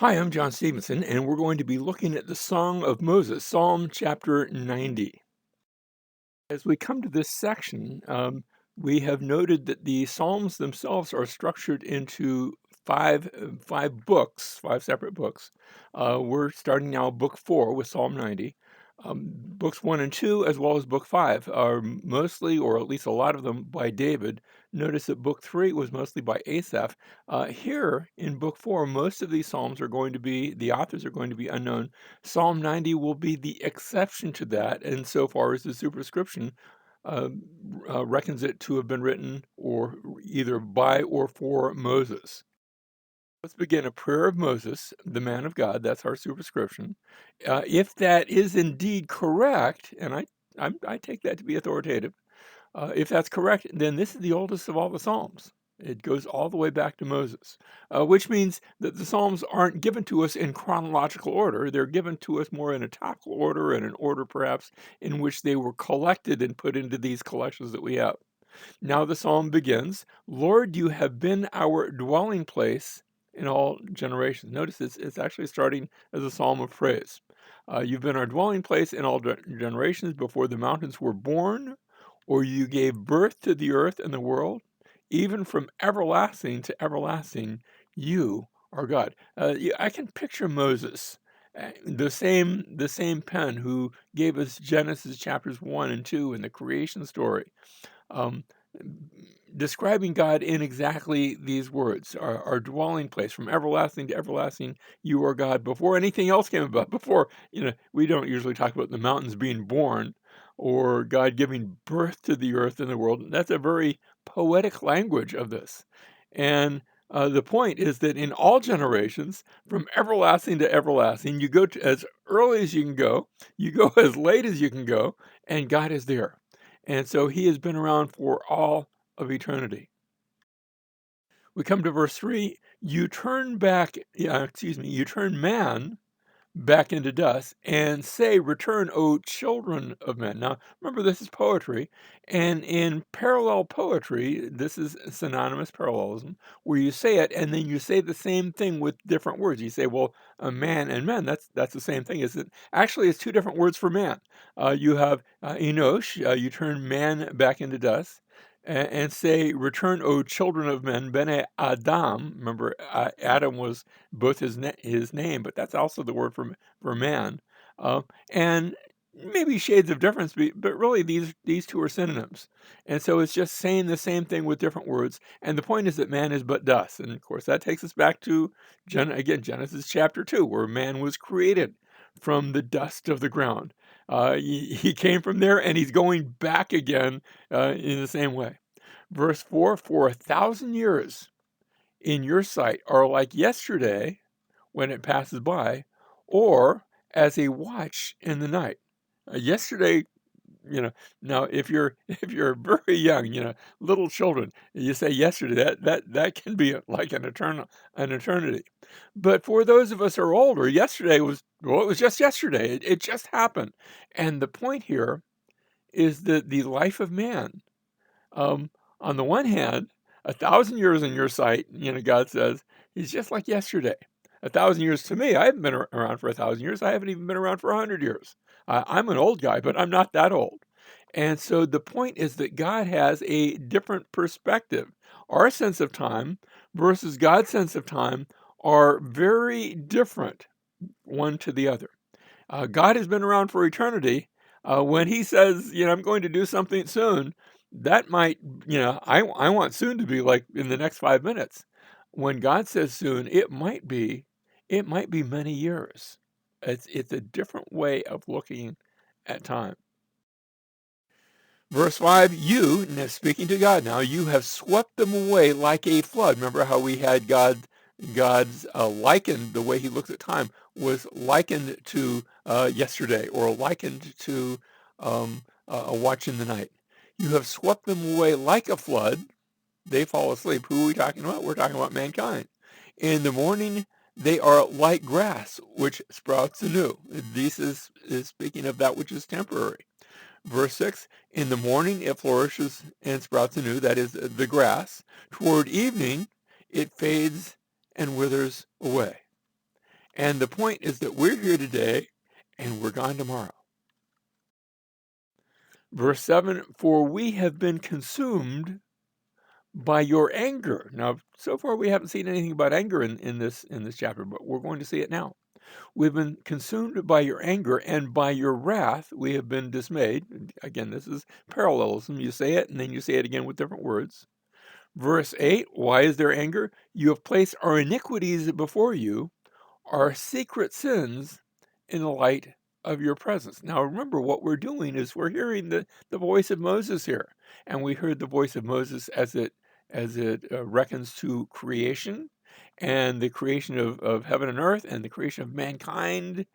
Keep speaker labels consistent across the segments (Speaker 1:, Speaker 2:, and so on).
Speaker 1: Hi, I'm John Stevenson, and we're going to be looking at the Song of Moses, Psalm chapter 90. As we come to this section, we have noted that the Psalms themselves are structured into five books, five separate books. We're starting now book 4 with Psalm 90. Books 1 and 2, as well as book 5, are mostly, or at least a lot of them, by David. Notice that book 3 was mostly by Asaph. Here in book 4, most of these Psalms are going to be, the authors are going to be unknown. Psalm 90 will be the exception to that, insofar as the superscription uh, reckons it to have been written or either by or for Moses. Let's begin a prayer of Moses, the man of God. That's our superscription. If that is indeed correct, and I take that to be authoritative, if that's correct, then this is the oldest of all the Psalms. It goes all the way back to Moses, which means that the Psalms aren't given to us in chronological order. They're given to us more in a topical order and an order perhaps in which they were collected and put into these collections that we have. Now the psalm begins, Lord, you have been our dwelling place in all generations. Notice it's actually starting as a psalm of praise. You've been our dwelling place in all generations before the mountains were born, or you gave birth to the earth and the world. Even from everlasting to everlasting, you are God. I can picture Moses, the same pen who gave us Genesis chapters 1 and 2 in the creation story, um, describing God in exactly these words, our dwelling place from everlasting to everlasting, you are God. Before anything else came about, before, we don't usually talk about the mountains being born or God giving birth to the earth and the world. That's a very poetic language of this. And the point is that in all generations, from everlasting to everlasting, you go to as early as you go as late as you can go, and God is there. And so he has been around for all of eternity. We come to verse 3, you turn back, you turn man back into dust and say, return, O children of men. Now, remember, this is poetry. And in parallel poetry, this is synonymous parallelism, where you say it and then you say the same thing with different words. You say, well, a man and men, that's the same thing. Is it? Actually, it's two different words for man. You have Enosh, you turn man back into dust. And say, return, O children of men, bene Adam. Remember, Adam was both his name, but that's also the word for man, and maybe shades of difference, but really these two are synonyms, and so it's just saying the same thing with different words. And the point is that man is but dust, and of course that takes us back to Genesis chapter 2, where man was created from the dust of the ground. He came from there, and he's going back again in the same way. Verse 4, for 1,000 years in your sight are like yesterday when it passes by, or as a watch in the night. Yesterday, you know, now if you're if you're very young, little children, you say yesterday, that can be like an eternity. But for those of us who are older, yesterday was, well, it was just yesterday. It just happened. And the point here is that the life of man, um, on the one hand, 1,000 years in your sight, God says, he's just like yesterday. 1,000 years to me, I haven't been around for 1,000 years. I haven't even been around for 100 years. I'm an old guy, but I'm not that old. And so the point is that God has a different perspective. Our sense of time versus God's sense of time are very different, one to the other. God has been around for eternity. When he says, I'm going to do something soon, that might, I want soon to be like in the next 5 minutes. When God says soon, it might be many years. It's a different way of looking at time. Verse 5, you, now speaking to God now, you have swept them away like a flood. Remember how we had God's likened, the way he looks at time was likened to yesterday, or likened to a watch in the night. You have swept them away like a flood. They fall asleep. Who are we talking about? We're talking about mankind. In the morning, they are like grass, which sprouts anew. This is speaking of that which is temporary. Verse 6, in the morning it flourishes and sprouts anew, that is the grass. Toward evening it fades and withers away. And the point is that we're here today and we're gone tomorrow. Verse 7, for we have been consumed by your anger. Now, so far we haven't seen anything about anger in this chapter, but we're going to see it now. We've been consumed by your anger, and by your wrath we have been dismayed. Again, this is parallelism. You say it, and then you say it again with different words. Verse 8, why is there anger? You have placed our iniquities before you, our secret sins in the light of your presence. Now remember, what we're doing is we're hearing the voice of Moses here. And we heard the voice of Moses as it reckons to creation, and the creation of heaven and earth, and the creation of mankind.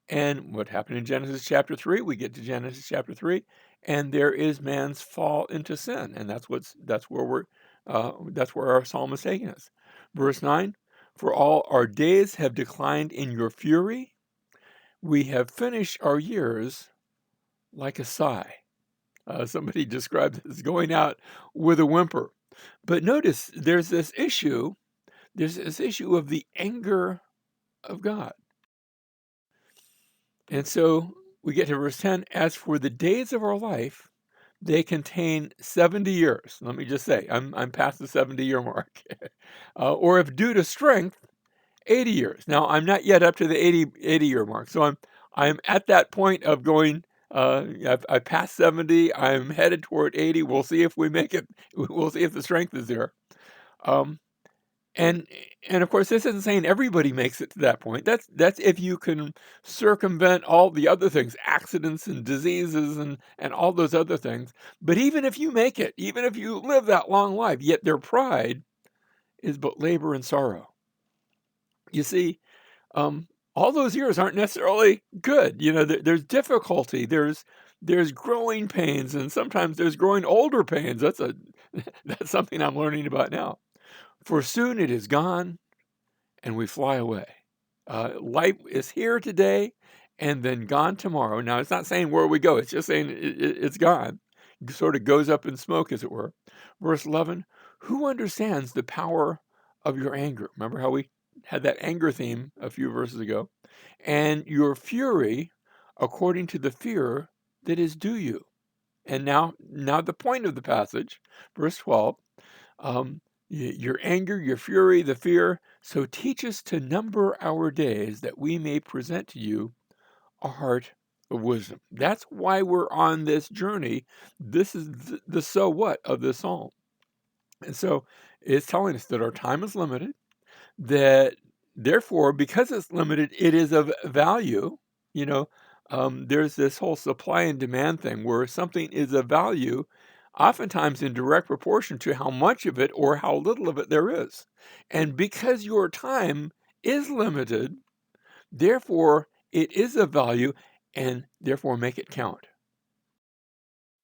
Speaker 1: And what happened in Genesis chapter 3, we get to Genesis chapter 3, and there is man's fall into sin. And that's where our psalm is taking us. Verse 9, for all our days have declined in your fury. We have finished our years like a sigh. Somebody described it as going out with a whimper. But notice there's this issue of the anger of God. And so we get to verse 10, as for the days of our life, they contain 70 years. Let me just say, I'm past the 70-year mark. Or if due to strength, 80 years. Now, I'm not yet up to the 80-year mark. So I'm at that point of going, I passed 70. I'm headed toward 80. We'll see if we make it. We'll see if the strength is there. And of course, this isn't saying everybody makes it to that point. That's if you can circumvent all the other things, accidents and diseases and all those other things. But even if you make it, even if you live that long life, yet their pride is but labor and sorrow. You see, all those years aren't necessarily good. You know, there's difficulty, there's growing pains, and sometimes there's growing older pains. That's something I'm learning about now. For soon it is gone, and we fly away. Life is here today, and then gone tomorrow. Now, it's not saying where we go. It's just saying it's gone. It sort of goes up in smoke, as it were. Verse 11, who understands the power of your anger? Remember how we had that anger theme a few verses ago? And your fury according to the fear that is due you. And now the point of the passage, verse 12, your anger, your fury, the fear. So teach us to number our days that we may present to you a heart of wisdom. That's why we're on this journey. This is the so what of this psalm. And so it's telling us that our time is limited, that therefore, because it's limited, it is of value. You know, there's this whole supply and demand thing where something is of value, oftentimes in direct proportion to how much of it or how little of it there is. And because your time is limited, therefore it is of value, and therefore make it count.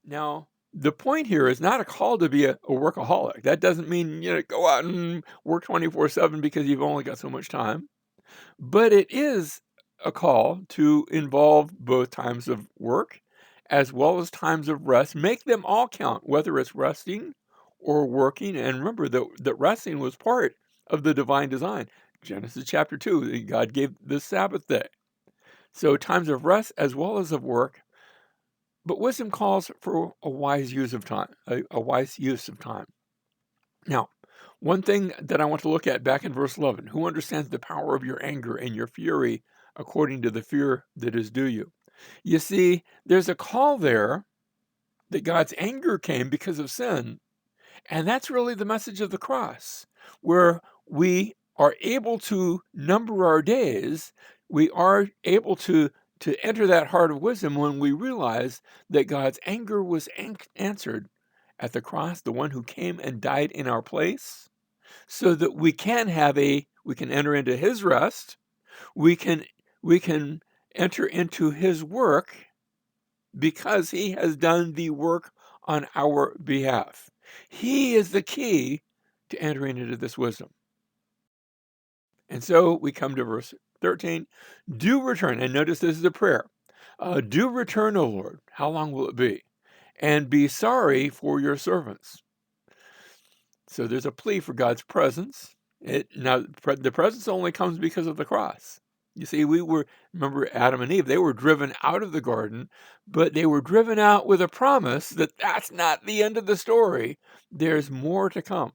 Speaker 1: Now, the point here is not a call to be a workaholic. That doesn't mean, go out and work 24/7 because you've only got so much time. But it is a call to involve both times of work as well as times of rest. Make them all count, whether it's resting or working. And remember that resting was part of the divine design. Genesis chapter 2, God gave the Sabbath day. So times of rest as well as of work. But wisdom calls for a wise use of time, a wise use of time. Now, one thing that I want to look at back in verse 11, who understands the power of your anger and your fury according to the fear that is due you? You see, there's a call there that God's anger came because of sin. And that's really the message of the cross, where we are able to number our days. We are able to enter that heart of wisdom when we realize that God's anger was answered at the cross, the one who came and died in our place, so that we can enter into his rest. We can enter into his work because he has done the work on our behalf. He is the key to entering into this wisdom. And so we come to verse 13. Do return, and notice this is a prayer. Do return, O Lord. How long will it be? And be sorry for your servants. So there's a plea for God's presence. Now, the presence only comes because of the cross. You see, remember Adam and Eve, they were driven out of the garden, but they were driven out with a promise that that's not the end of the story. There's more to come.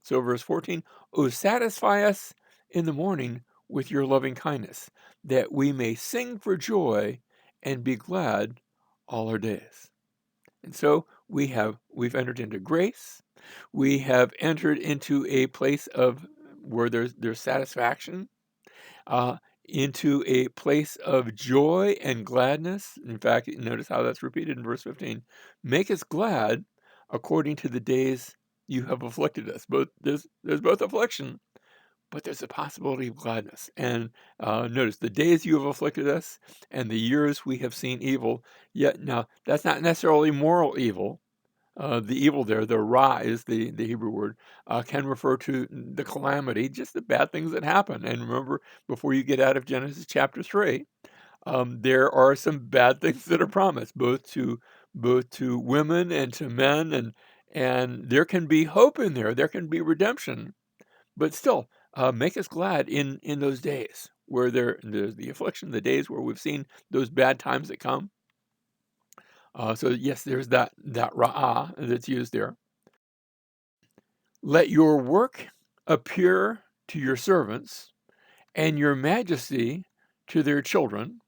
Speaker 1: So verse 14, "Oh, satisfy us in the morning with your loving kindness, that we may sing for joy and be glad all our days." And so we've entered into grace. We have entered into a place of where there's satisfaction, uh, into a place of joy and gladness. In fact, notice how that's repeated in verse 15. Make us glad according to the days you have afflicted us. Both there's both affliction, but there's a possibility of gladness. And notice the days you have afflicted us and the years we have seen evil. Yet now that's not necessarily moral evil. The evil there, the ra is the Hebrew word, can refer to the calamity, just the bad things that happen. And remember, before you get out of Genesis chapter 3, there are some bad things that are promised, both to women and to men, and there can be hope in there. There can be redemption, but still, make us glad in those days where there's the affliction, the days where we've seen those bad times that come. So yes, there's that ra'ah that's used there. Let your work appear to your servants, and your majesty to their children.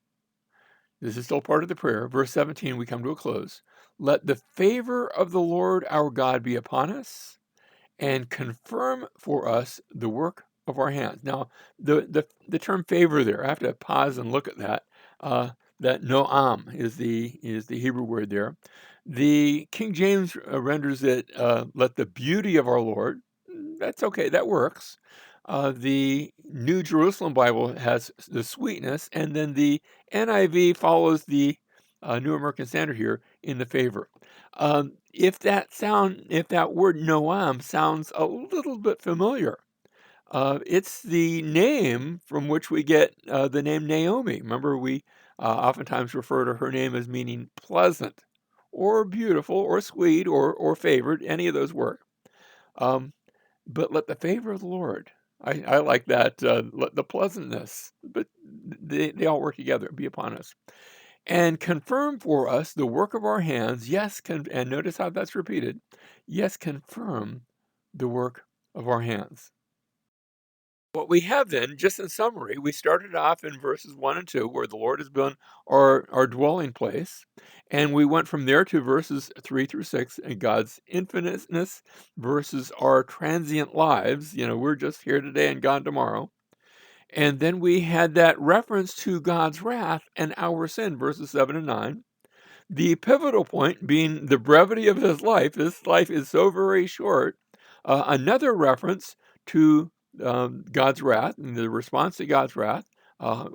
Speaker 1: This is still part of the prayer. Verse 17, we come to a close. Let the favor of the Lord our God be upon us, and confirm for us the work of our hands. Now, the term favor there, I have to pause and look at that. That noam is the Hebrew word there. The King James renders it, let the beauty of our Lord. That's okay, that works. The New Jerusalem Bible has the sweetness, and then the NIV follows the New American Standard here in the favor. If that word Noam sounds a little bit familiar, it's the name from which we get the name Naomi. Remember, we oftentimes refer to her name as meaning pleasant, or beautiful, or sweet, or favored. Any of those work. Um, but let the favor of the Lord. I like that. Let the pleasantness, but they all work together. Be upon us. And confirm for us the work of our hands. Yes, and notice how that's repeated. Yes, confirm the work of our hands. What we have then, just in summary, we started off in verses 1 and 2, where the Lord has been our dwelling place. And we went from there to verses 3 through 6, and God's infiniteness versus our transient lives. We're just here today and gone tomorrow. And then we had that reference to God's wrath and our sin, verses 7 and 9. The pivotal point being the brevity of his life. This life is so very short. Another reference to God's wrath and the response to God's wrath. Uh,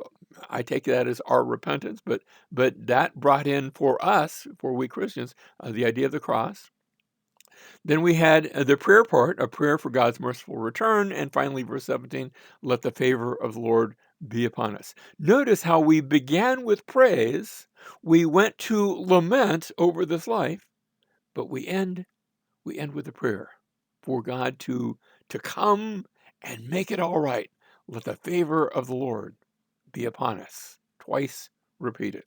Speaker 1: I take that as our repentance, but that brought in for us, for we Christians, the idea of the cross. Then we had the prayer part, a prayer for God's merciful return, and finally, verse 17, let the favor of the Lord be upon us. Notice how we began with praise, we went to lament over this life, but we end with a prayer for God to come and make it all right. Let the favor of the Lord be upon us. Twice repeated.